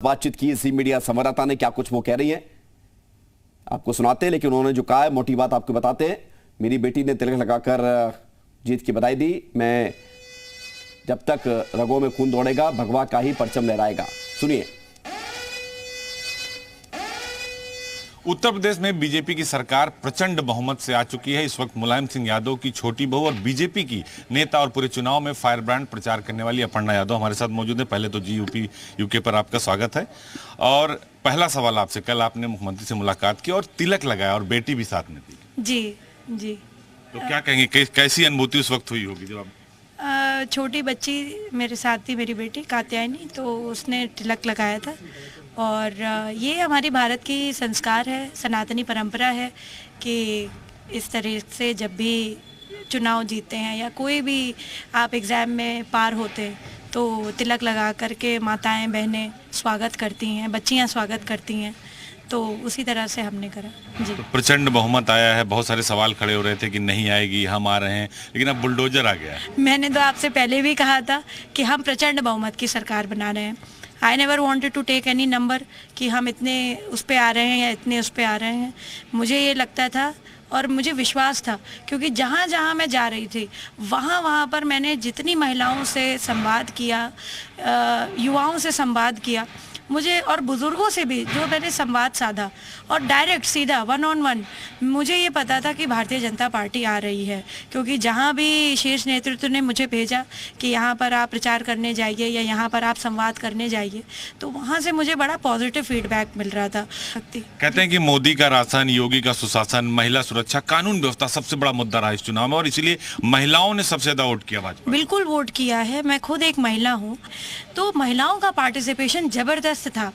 बातचीत की जी मीडिया संवाददाता ने, क्या कुछ वो कह रही है आपको सुनाते हैं, लेकिन उन्होंने जो कहा है मोटी बात आपको बताते हैं। मेरी बेटी ने तिलक लगाकर जीत की बधाई दी। मैं जब तक रगों में खून दौड़ेगा भगवा का ही परचम लहराएगा। सुनिए। उत्तर प्रदेश में बीजेपी की सरकार प्रचंड बहुमत से आ चुकी है। इस वक्त मुलायम सिंह यादव की छोटी बहू और बीजेपी की नेता और पूरे चुनाव में फायर ब्रांड प्रचार करने वाली अपर्णा यादव हमारे साथ मौजूद है। पहले तो जी यूके पर आपका स्वागत है। और पहला सवाल आपसे, कल आपने मुख्यमंत्री से मुलाकात की और तिलक लगाया और बेटी भी साथ में थी। जी जी। तो क्या कहेंगे, कैसी अनुभूति उस वक्त हुई होगी जब आप? छोटी बच्ची मेरे साथ थी, मेरी बेटी कात्यायनी, तो उसने तिलक लगाया था। और ये हमारी भारत की संस्कार है, सनातनी परंपरा है कि इस तरह से जब भी चुनाव जीतते हैं या कोई भी आप एग्ज़ाम में पार होते हैं तो तिलक लगा करके माताएं बहनें स्वागत करती हैं, बच्चियां स्वागत करती हैं। तो उसी तरह से हमने करा जी। तो प्रचंड बहुमत आया है, बहुत सारे सवाल खड़े हो रहे थे कि नहीं आएगी, हम आ रहे हैं, लेकिन अब बुलडोजर आ गया है। मैंने तो आपसे पहले भी कहा था कि हम प्रचंड बहुमत की सरकार बना रहे हैं। I never wanted to take any number कि हम इतने उस पर आ रहे हैं या इतने उस पर आ रहे हैं। मुझे ये लगता था और मुझे विश्वास था, क्योंकि जहाँ जहाँ मैं जा रही थी वहाँ पर मैंने जितनी महिलाओं से संवाद किया, युवाओं से संवाद किया, मुझे और बुज़ुर्गों से भी जो मैंने संवाद साधा और डायरेक्ट सीधा 1-on-1 मुझे ये पता था कि भारतीय जनता पार्टी आ रही है। क्योंकि जहाँ भी शीर्ष नेतृत्व ने मुझे भेजा कि यहाँ पर आप प्रचार करने जाइए या यहाँ पर आप संवाद करने जाइए, तो वहाँ से मुझे बड़ा पॉजिटिव फीडबैक मिल रहा था। कहते हैं कि मोदी का राशन, योगी का सुशासन, महिला सुरक्षा, कानून व्यवस्था सबसे बड़ा मुद्दा रहा इस चुनाव में और इसीलिए महिलाओं ने सबसे ज्यादा वोट किया भाजपा। बिल्कुल वोट किया है। मैं खुद एक महिला हूँ, तो महिलाओं का पार्टिसिपेशन जबरदस्त था।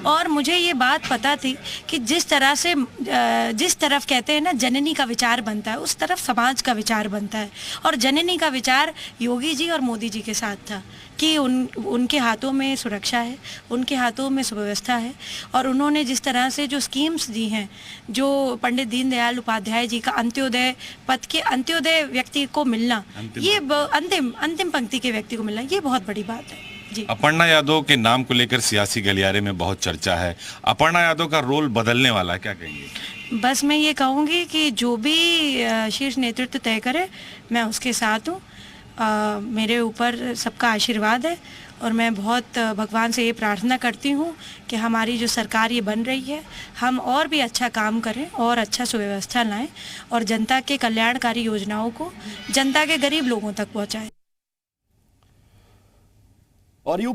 और मुझे ये बात पता थी कि जिस तरफ कहते हैं ना जननी का विचार बनता है, उस तरफ समाज का विचार बनता है। और जननी का विचार योगी जी और मोदी जी के साथ था कि उनके हाथों में सुरक्षा है, उनके हाथों में सुव्यवस्था है। और उन्होंने जिस तरह से जो स्कीम्स दी हैं, जो पंडित दीनदयाल उपाध्याय जी का अंत्योदय पद के अंत्योदय व्यक्ति को मिलना, ये अंतिम पंक्ति के व्यक्ति को मिलना, ये बहुत बड़ी बात है जी। अपर्णा यादव के नाम को लेकर सियासी गलियारे में बहुत चर्चा है। अपर्णा यादव का रोल बदलने वाला है, क्या कहेंगे? बस मैं ये कहूँगी कि जो भी शीर्ष नेतृत्व तय करे मैं उसके साथ हूँ। मेरे ऊपर सबका आशीर्वाद है और मैं बहुत भगवान से ये प्रार्थना करती हूँ कि हमारी जो सरकार ये बन रही है, हम और भी अच्छा काम करें और अच्छा सुव्यवस्था लाएं और जनता के कल्याणकारी योजनाओं को जनता के गरीब लोगों तक पहुँचाएं। और यूपी